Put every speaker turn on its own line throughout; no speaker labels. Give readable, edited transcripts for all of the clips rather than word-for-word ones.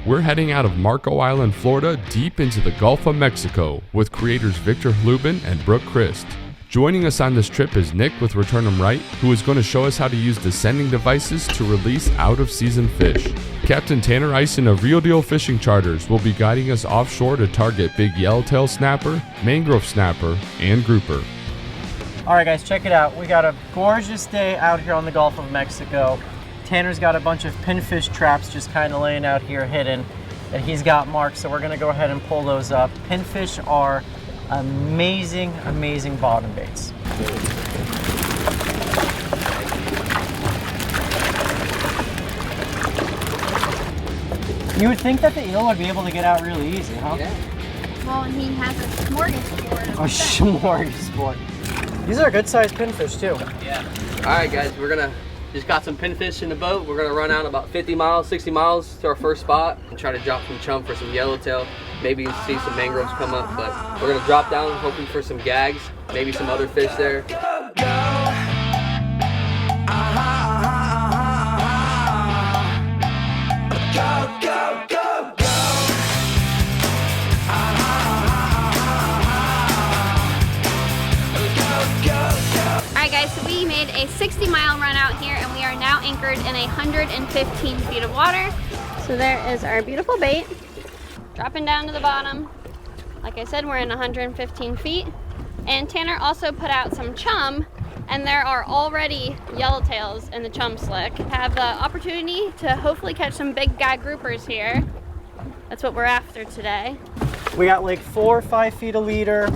We're heading out of Marco Island, Florida, deep into the Gulf of Mexico with creators Victor Hlubin and Brooke Christ. Joining us on this trip is Nick with Return 'em Right, who is going to show us how to use descending devices to release out-of-season fish. Captain Tanner Ison of Real Deal Fishing Charters will be guiding us offshore to target big yellowtail snapper, mangrove snapper, and grouper.
All right, guys, check it out. We got a gorgeous day out here on the Gulf of Mexico. Tanner's got a bunch of pinfish traps just kind of laying out here hidden that he's got marked, so we're going to go ahead and pull those up. Pinfish are amazing, amazing bottom baits. You would think that the eel would be able to get out really easy, huh?
Yeah. Well, and he has a smorgasbord.
A smorgasbord. These are good sized pinfish too.
Yeah. All right, guys, we're gonna just got some pinfish in the boat. We're gonna run out about 50 miles, 60 miles to our first spot and try to drop some chum for some yellowtail. Maybe see some mangroves come up, but we're gonna drop down hoping for some gags, maybe some other fish there.
Alright guys, so we made a 60-mile run out here and we are now anchored in 115 feet of water. So there is our beautiful bait. Dropping down to the bottom. Like I said, we're in 115 feet. And Tanner also put out some chum, and there are already yellowtails in the chum slick. Have the opportunity to hopefully catch some big guy groupers here. That's what we're after today.
We got like 4 or 5 feet a leader,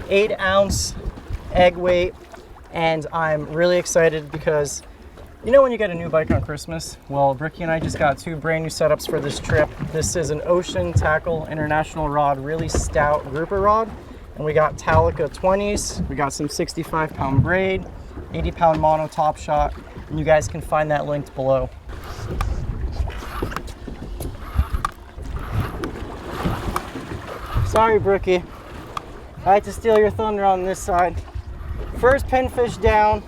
8-ounce egg weight, and I'm really excited because you know when you get a new bike on Christmas? Well, Bricky and I just got 2 brand new setups for this trip. This is an Ocean Tackle International rod, really stout grouper rod. And we got Talica 20s, we got some 65-pound braid, 80-pound mono top shot, and you guys can find that linked below. Sorry, Brookie. I had to steal your thunder on this side. First pinfish down.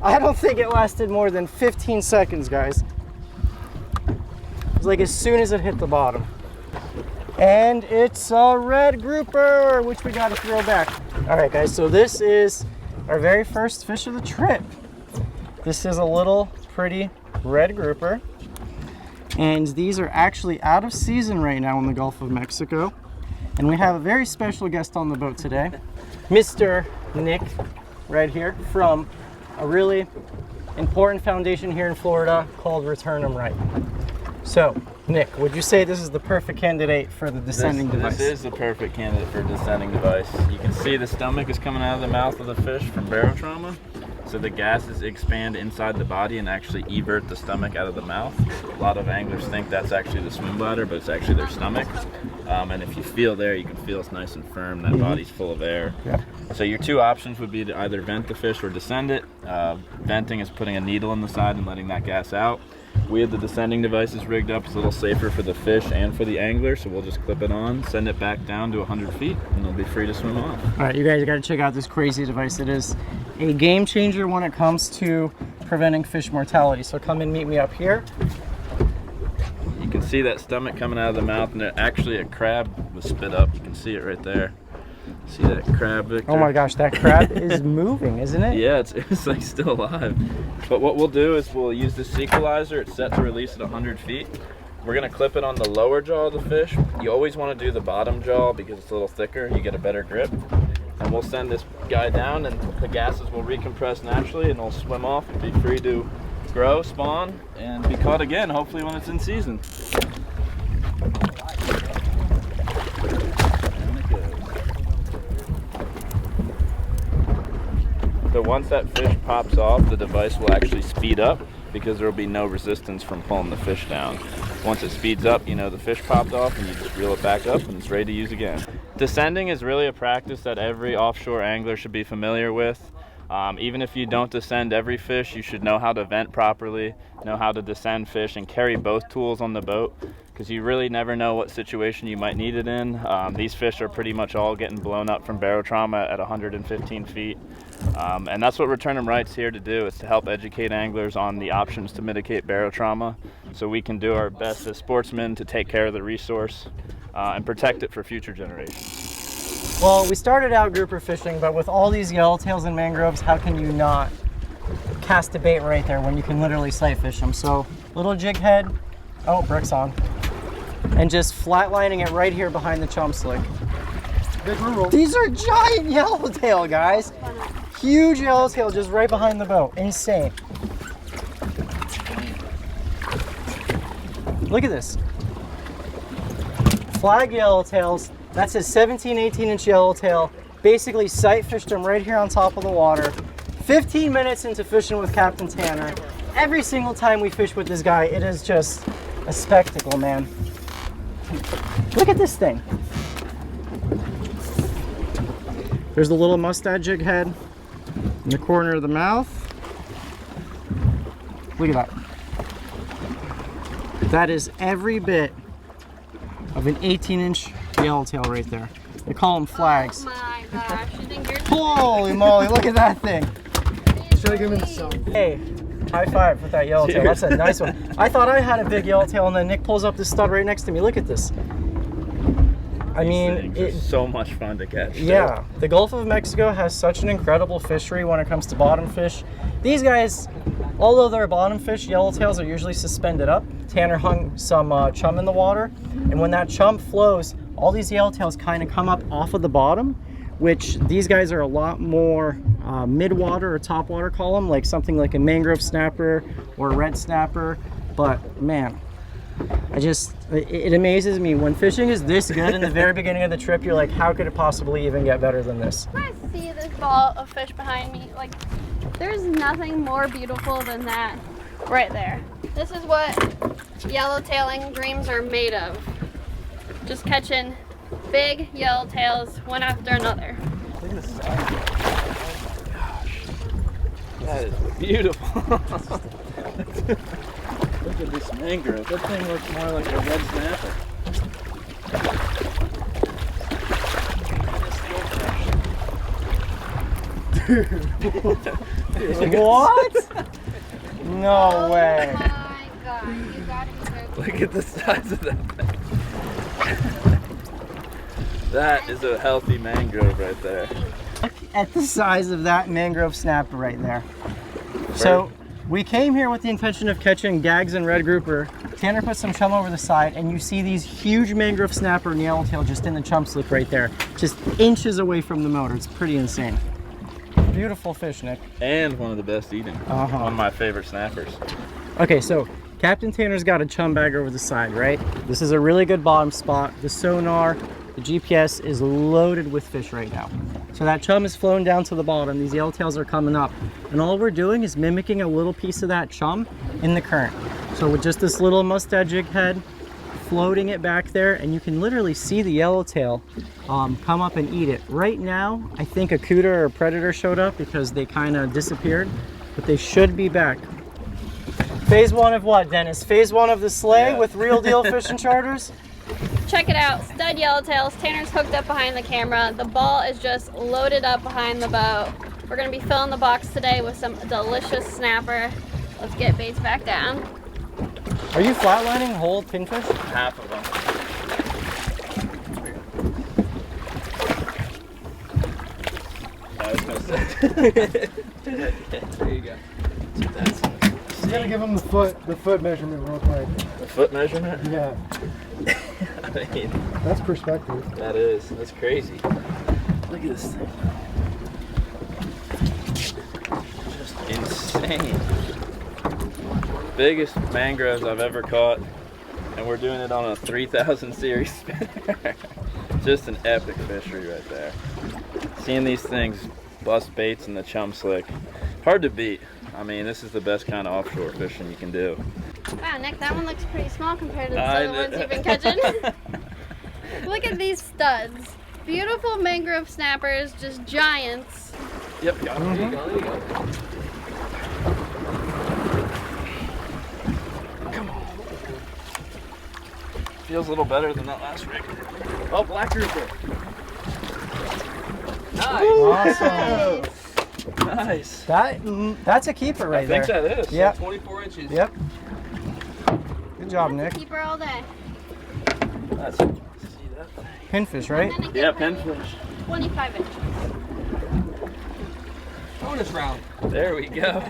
I don't think it lasted more than 15 seconds, guys. It was like as soon as it hit the bottom. And it's a red grouper, which we gotta throw back. All right, guys, so this is our very first fish of the trip. This is a little pretty red grouper. And these are actually out of season right now in the Gulf of Mexico. And we have a very special guest on the boat today, Mr. Nick, right here, from a really important foundation here in Florida called Return 'em Right. So, Nick, would you say this is the perfect candidate for the descending device?
This is the perfect candidate for a descending device. You can see the stomach is coming out of the mouth of the fish from barotrauma. So the gases expand inside the body and actually evert the stomach out of the mouth. A lot of anglers think that's actually the swim bladder, but it's actually their stomach. And if you feel there, you can feel it's nice and firm. That body's full of air. Yeah. So your 2 options would be to either vent the fish or descend it. Venting is putting a needle in the side and letting that gas out. We have the descending devices rigged up. It's a little safer for the fish and for the angler, so we'll just clip it on, send it back down to 100 feet, and they'll be free to swim off.
All right, you guys gotta check out this crazy device. It is a game changer when it comes to preventing fish mortality. So come and meet me up here.
You can see that stomach coming out of the mouth, and actually a crab was spit up. You can see it right there. See that crab, Victor?
Oh my gosh, that crab is moving, isn't it?
Yeah, it's like still alive. But what we'll do is we'll use this equalizer. It's set to release at 100 feet. We're gonna clip it on the lower jaw of the fish. You always wanna do the bottom jaw because it's a little thicker. You get a better grip. And we'll send this guy down and the gases will recompress naturally and they'll swim off and be free to grow, spawn, and be caught again, hopefully when it's in season. So once that fish pops off, the device will actually speed up because there will be no resistance from pulling the fish down. Once it speeds up, you know the fish popped off and you just reel it back up and it's ready to use again. Descending is really a practice that every offshore angler should be familiar with. Even if you don't descend every fish, you should know how to vent properly, know how to descend fish, and carry both tools on the boat, because you really never know what situation you might need it in. These fish are pretty much all getting blown up from barotrauma at 115 feet. And that's what Return 'em Right's here to do, is to help educate anglers on the options to mitigate barotrauma, so we can do our best as sportsmen to take care of the resource and protect it for future generations.
Well, we started out grouper fishing, but with all these yellowtails and mangroves, how can you not cast a bait right there when you can literally sight fish them? So little jig head, oh, Brooks on, and just flatlining it right here behind the chum slick. These are giant yellowtail, guys. Huge yellowtail just right behind the boat. Insane. Look at this. Flag yellowtails. That's a 17, 18-inch yellowtail. Basically sight fished them right here on top of the water. 15 minutes into fishing with Captain Tanner. Every single time we fish with this guy, it is just a spectacle, man. Look at this thing. There's the little mustad jig head in the corner of the mouth. Look at that. That is every bit of an 18-inch yellowtail right there. They call them flags.
Oh my gosh, you think you're
Holy moly, look at that thing.
Should I give him some?
Hey, high five with that yellowtail. That's a nice one. I thought I had a big yellowtail, and then Nick pulls up this stud right next to me. Look at this. I mean,
it's so much fun to catch.
Yeah, the Gulf of Mexico has such an incredible fishery when it comes to bottom fish. These guys, although they're bottom fish, yellowtails are usually suspended up. Tanner hung some chum in the water, and when that chum flows, all these yellowtails kind of come up off of the bottom, which these guys are a lot more mid-water or top-water column, like something like a mangrove snapper or a red snapper. But man, it amazes me when fishing is this good in the very beginning of the trip. You're like, how could it possibly even get better than this?
I see this ball of fish behind me. Like, there's nothing more beautiful than that right there. This is what yellowtailing dreams are made of. Just catching big yellowtails one after another.
Look at the size. Oh my gosh. That is beautiful. Look at this mangrove. That thing looks more like a red snapper.
What? No way.
Oh my god, you gotta be joking.
Look at the size of that thing. That is a healthy mangrove right there.
Look at the size of that mangrove snapper right there. So we came here with the intention of catching gags and red grouper. Tanner put some chum over the side, and you see these huge mangrove snapper and yellowtail just in the chum slick right there, just inches away from the motor. It's pretty insane. Beautiful fish, Nick.
And one of the best eating. One of my favorite snappers.
Okay, so Captain Tanner's got a chum bag over the side, right? This is a really good bottom spot. The sonar, the GPS is loaded with fish right now. So that chum is flowing down to the bottom. These yellowtails are coming up. And all we're doing is mimicking a little piece of that chum in the current. So with just this little mustad jig head, floating it back there, and you can literally see the yellowtail come up and eat it. Right now, I think a cooter or a predator showed up because they kind of disappeared, but they should be back. Phase one of what, Dennis? Phase one of the sleigh with real deal fishing charters?
Check it out, stud yellowtails. Tanner's hooked up behind the camera. The ball is just loaded up behind the boat. We're gonna be filling the box today with some delicious snapper. Let's get baits back down.
Are you flatlining whole pinfish?
Half of them. I was gonna say. There you go.
You gotta give him the foot measurement real quick.
The foot measurement?
Yeah.
I mean,
That's perspective.
that's crazy. Look at this thing. Just insane. Biggest mangroves I've ever caught, and we're doing it on a 3000 series spinner. Just an epic fishery right there. Seeing these things bust baits in the chum slick, hard to beat. I mean, this is the best kind of offshore fishing you can do.
Wow, Nick, that one looks pretty small compared to the other ones you've been catching. Look at these studs. Beautiful mangrove snappers, just giants.
Yep, got him.
There you go, there you go.
Come on. Feels a little better than that last rig. Oh, black grouper.
Nice.
Awesome.
Nice.
That's a keeper right there.
I think that is.
Yeah.
24 inches.
Yep. Good job, Nick.
Keep her all day.
That's, see that thing?
Pinfish, right?
And then
Yeah,
again,
pinfish.
25 inches.
Bonus round.
There we go.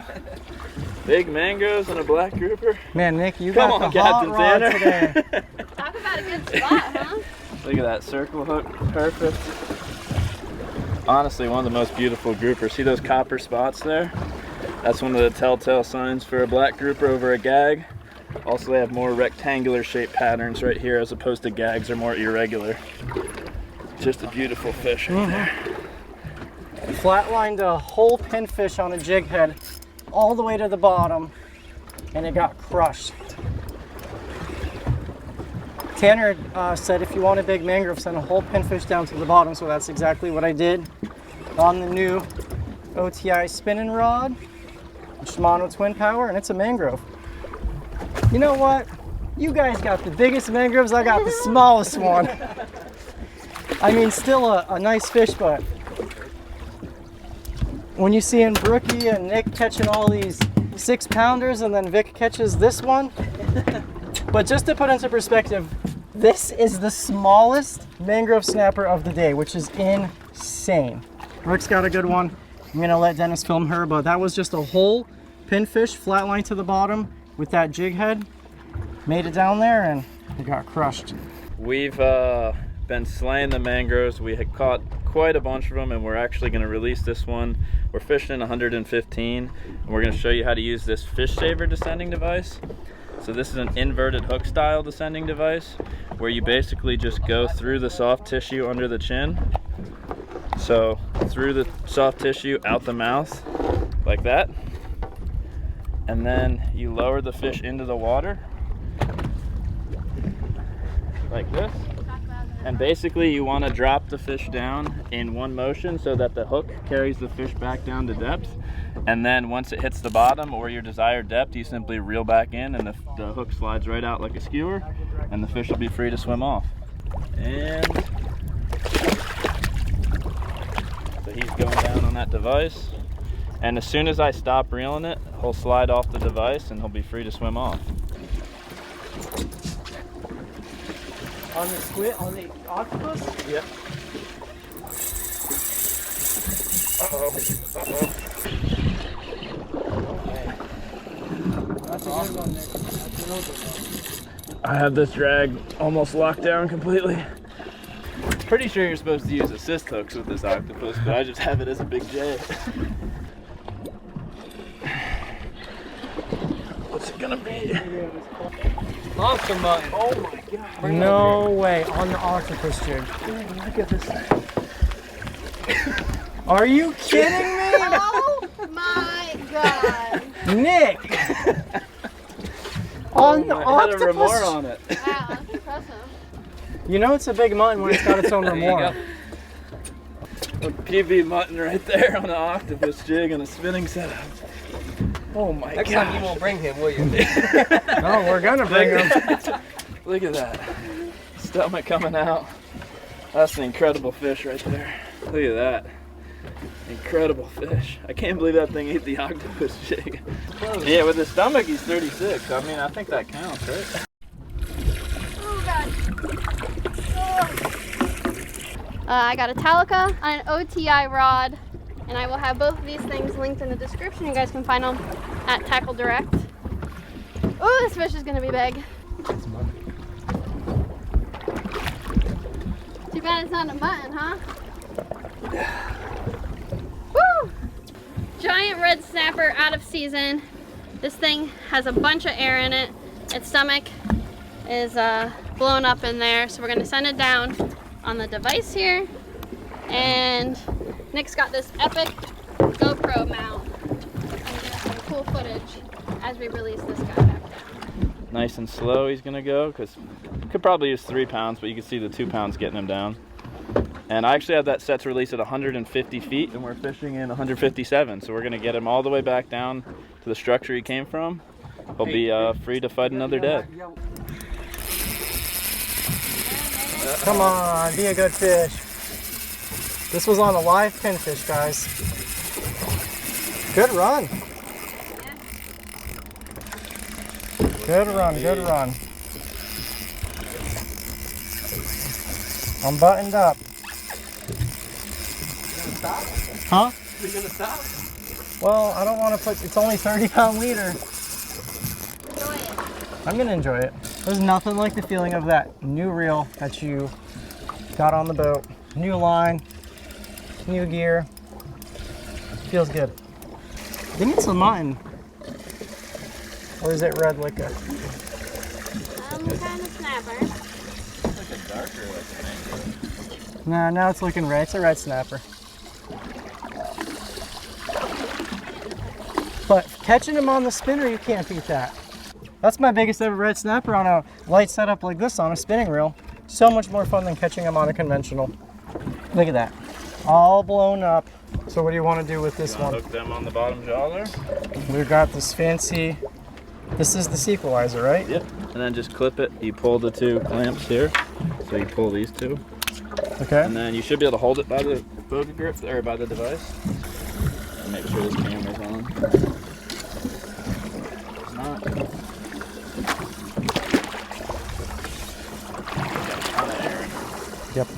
Big mangoes and a black grouper.
Man, Nick, you
Come
got
on,
the hot
Captain
rod
Tanner.
today.
Talk about a good spot, huh?
Look at that circle hook, perfect. Honestly, one of the most beautiful groupers. See those copper spots there? That's one of the telltale signs for a black grouper over a gag. Also, they have more rectangular shaped patterns right here as opposed to gags are more irregular. Just a beautiful fish right there.
Flatlined a whole pinfish on a jig head all the way to the bottom, and it got crushed. Tanner said if you want a big mangrove, send a whole pinfish down to the bottom, so that's exactly what I did on the new OTI spinning rod, Shimano Twin Power, and it's a mangrove. You know what? You guys got the biggest mangroves, I got the smallest one. I mean, still a nice fish, but when you see Brookie and Nick catching all these 6-pounders and then Vic catches this one, but just to put into perspective, this is the smallest mangrove snapper of the day, which is insane. Rick's got a good one. I'm gonna let Dennis film her, but that was just a whole pinfish, flatline to the bottom with that jig head. Made it down there and it got crushed.
We've been slaying the mangroves. We had caught quite a bunch of them, and we're actually going to release this one. We're fishing 115, and we're going to show you how to use this fish saver descending device. So this is an inverted hook style descending device where you basically just go through the soft tissue under the chin. So through the soft tissue, out the mouth, like that. And then you lower the fish into the water, like this. And basically you want to drop the fish down in one motion so that the hook carries the fish back down to depth. And then once it hits the bottom or your desired depth, you simply reel back in and the hook slides right out like a skewer and the fish will be free to swim off. And so he's going down on that device. And as soon as I stop reeling it, he'll slide off the device and he'll be free to swim off.
On the squid, on the octopus?
Yep.
That's a good one, Nick. That's a real good one.
I have this drag almost locked down completely. Pretty sure you're supposed to use assist hooks with this octopus, but I just have it as a big J. What's it gonna be?
Monster mutton.
Oh my god.
No way, on the octopus jig.
Look at this thing.
Are you kidding me?
Oh my god.
Nick! On the
It had a remor
octopus?
on it.
Wow, that's impressive.
You know it's a big mutton when it's got its own remor.
A PB mutton right there on an octopus jig on a spinning setup. Oh my god.
Next time you won't bring him, will you?
No, we're gonna bring him.
Look at that. Stomach coming out. That's an incredible fish right there. Look at that. Incredible fish. I can't believe that thing ate the octopus jig. Yeah, with his stomach he's 36. I mean, I think that counts, right?
Oh god. I got a Talica on an OTI rod, and I will have both of these things linked in the description. You guys can find them at Tackle Direct. Oh, this fish is gonna be big. Too bad it's not a mutton, huh? Woo! Giant red snapper out of season. This thing has a bunch of air in it. Its stomach is blown up in there, so we're gonna send it down on the device here. And Nick's got this epic GoPro mount. I'm gonna get some cool footage as we release this guy back down.
Nice and slow he's gonna go, because could probably use 3 pounds, but you can see the 2 pounds getting him down. And I actually have that set to release at 150 feet, and we're fishing in 157. So we're gonna get him all the way back down to the structure he came from. He'll be free to fight another day.
Come on, be a good fish. This was on a live pinfish, guys. Good run. Good run, good run. I'm buttoned up. Huh?
You're gonna stop?
Well, I don't want to put, it's only 30-pound leader.
Enjoy it.
I'm gonna enjoy it. There's nothing like the feeling of that new reel that you got on the boat. New line, new gear. Feels good. I think it's a mutton. Or is it red liquor?
Kind of snapper.
Like a darker, like a mangrove.
Nah, now it's looking red. It's a red snapper. But catching them on the spinner, you can't beat that. That's my biggest ever red snapper on a light setup like this on a spinning reel. So much more fun than catching them on a conventional. Look at that. All blown up. So what do you want to do with this one?
Hook them on the bottom jaw there.
We've got this fancy, this is the sequelizer, right?
Yep. And then just clip it. You pull the two clamps here. So you pull these two.
Okay.
And then you should be able to hold it by the bogey grip or by the device. And make sure this camera's on. It's not.
Yep.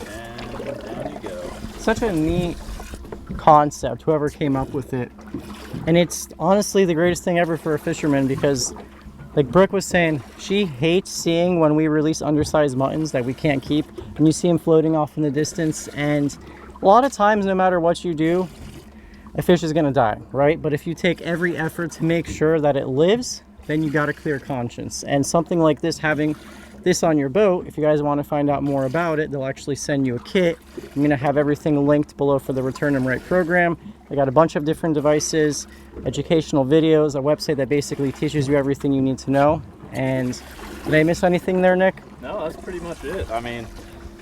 And down you go.
Such a neat concept, whoever came up with it. And it's honestly the greatest thing ever for a fisherman because, like Brooke was saying, she hates seeing when we release undersized muttons that we can't keep. And you see them floating off in the distance. And a lot of times, no matter what you do, a fish is going to die, right? But if you take every effort to make sure that it lives, then you got a clear conscience. And something like this, having this on your boat, if you guys want to find out more about it, they'll actually send you a kit. I'm going to have everything linked below for the Return 'em Right program. They got a bunch of different devices, educational videos, a website that basically teaches you everything you need to know. And did I miss anything there, Nick?
No, that's pretty much it. I mean,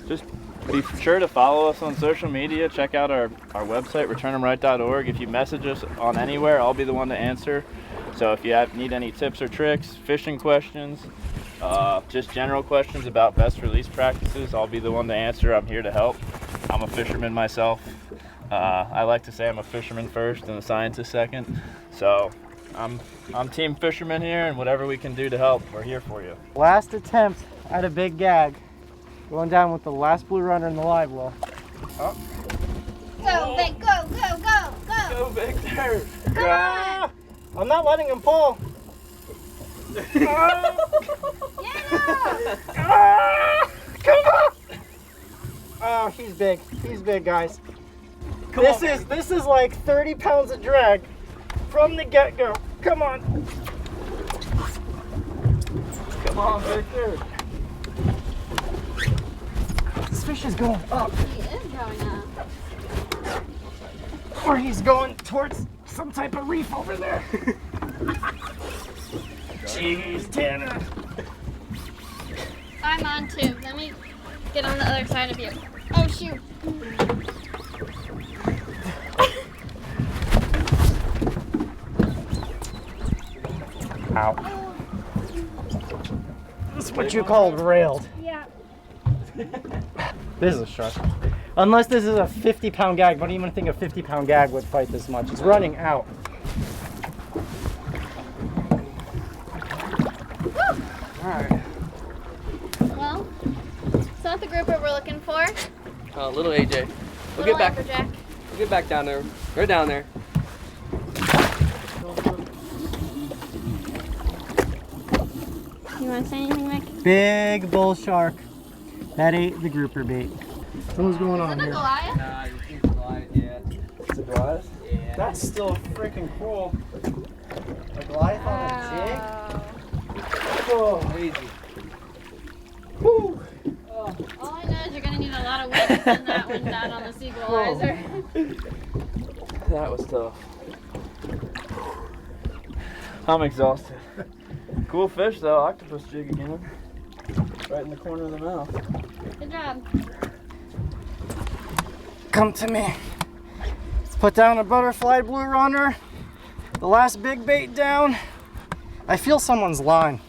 just be sure to follow us on social media. Check out our website, returnemright.org. If you message us on anywhere, I'll be the one to answer. So if you need any tips or tricks, fishing questions, just general questions about best release practices, I'll be the one to answer. I'm here to help. I'm a fisherman myself. I like to say I'm a fisherman first and a scientist second. So I'm team fisherman here, and whatever we can do to help, we're here for you.
Last attempt at a big gag. Going down with the last blue runner in the live well. Oh.
Go, Vic, go, go, go, go.
Go, Victor!
Come on.
I'm not letting him pull.
Yeah.
Come on! Oh, he's big. He's big, guys. This is like 30 pounds of drag from the get-go. Come on.
Come on, Victor!
This fish is going up.
He is going up.
Or he's going towards some type of reef over there. Jeez, Tanner.
I'm on too. Let me get on the other side of you. Oh, shoot.
Ow. This is what you called railed.
Yeah.
This is a shark. Unless this is a 50-pound gag, but I don't even think a 50-pound gag would fight this much. It's running out. Alright.
Well, it's not the grouper we're looking for.
Little AJ. We'll
Little
get back.
amberjack.
We'll get back down there. They're down there.
You want to say anything, Nick?
Big bull shark. That ate the grouper bait. What's going on
Is it a
here?
Goliath?
Nah, you can't Goliath yet.
It's a Goliath?
Yeah.
That's still freaking cool. A Goliath on a jig? Oh,
Crazy.
whew.
All I know is you're going to need a lot of weight to send that one down on the sequelizer.
That was tough. I'm exhausted. Cool fish though, octopus jig again. Right in the corner of the mouth.
Good job.
Come to me. Let's put down a butterfly blue runner. The last big bait down. I feel someone's line.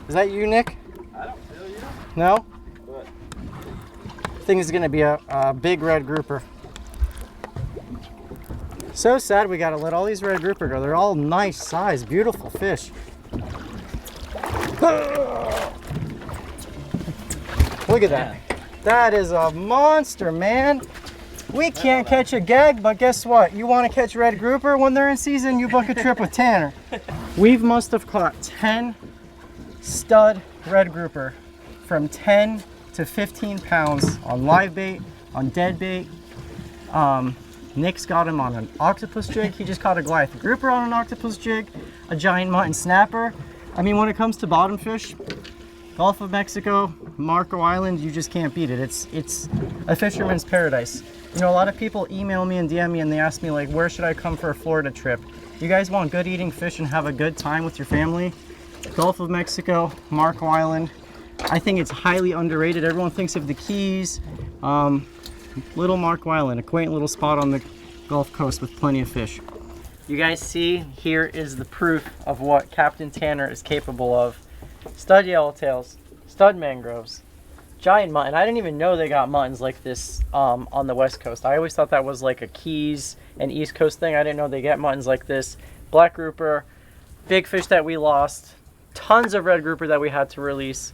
Is that you, Nick?
I don't feel you.
No?
What?
I think it's gonna be a big red grouper. So sad we gotta let all these red grouper go. They're all nice size, beautiful fish. Look at that. That is a monster, man. We can't catch a gag, but guess what? You want to catch red grouper when they're in season, you book a trip with Tanner. We must have caught 10 stud red grouper from 10 to 15 pounds on live bait, on dead bait. Nick's got him on an octopus jig. He just caught a Goliath grouper on an octopus jig, a giant mutton snapper. I mean, when it comes to bottom fish, Gulf of Mexico, Marco Island, you just can't beat it. It's a fisherman's paradise. You know, a lot of people email me and DM me and they ask me like, where should I come for a Florida trip? You guys want good eating fish and have a good time with your family? Gulf of Mexico, Marco Island. I think it's highly underrated. Everyone thinks of the Keys. Little Marco Island, a quaint little spot on the Gulf Coast with plenty of fish. You guys see, here is the proof of what Captain Tanner is capable of. Stud yellowtails, stud mangroves, giant mutton. I didn't even know they got muttons like this on the West Coast. I always thought that was like a Keys and East Coast thing. I didn't know they get muttons like this. Black grouper, big fish that we lost, tons of red grouper that we had to release.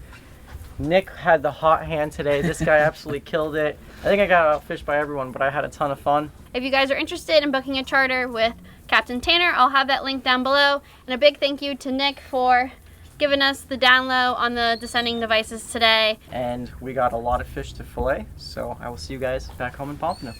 Nick had the hot hand today. This guy absolutely killed it. I think I got outfished by everyone, but I had a ton of fun.
If you guys are interested in booking a charter with Captain Tanner, I'll have that link down below. And a big thank you to Nick for giving us the down low on the descending devices today.
And we got a lot of fish to fillet, so I will see you guys back home in Pompano.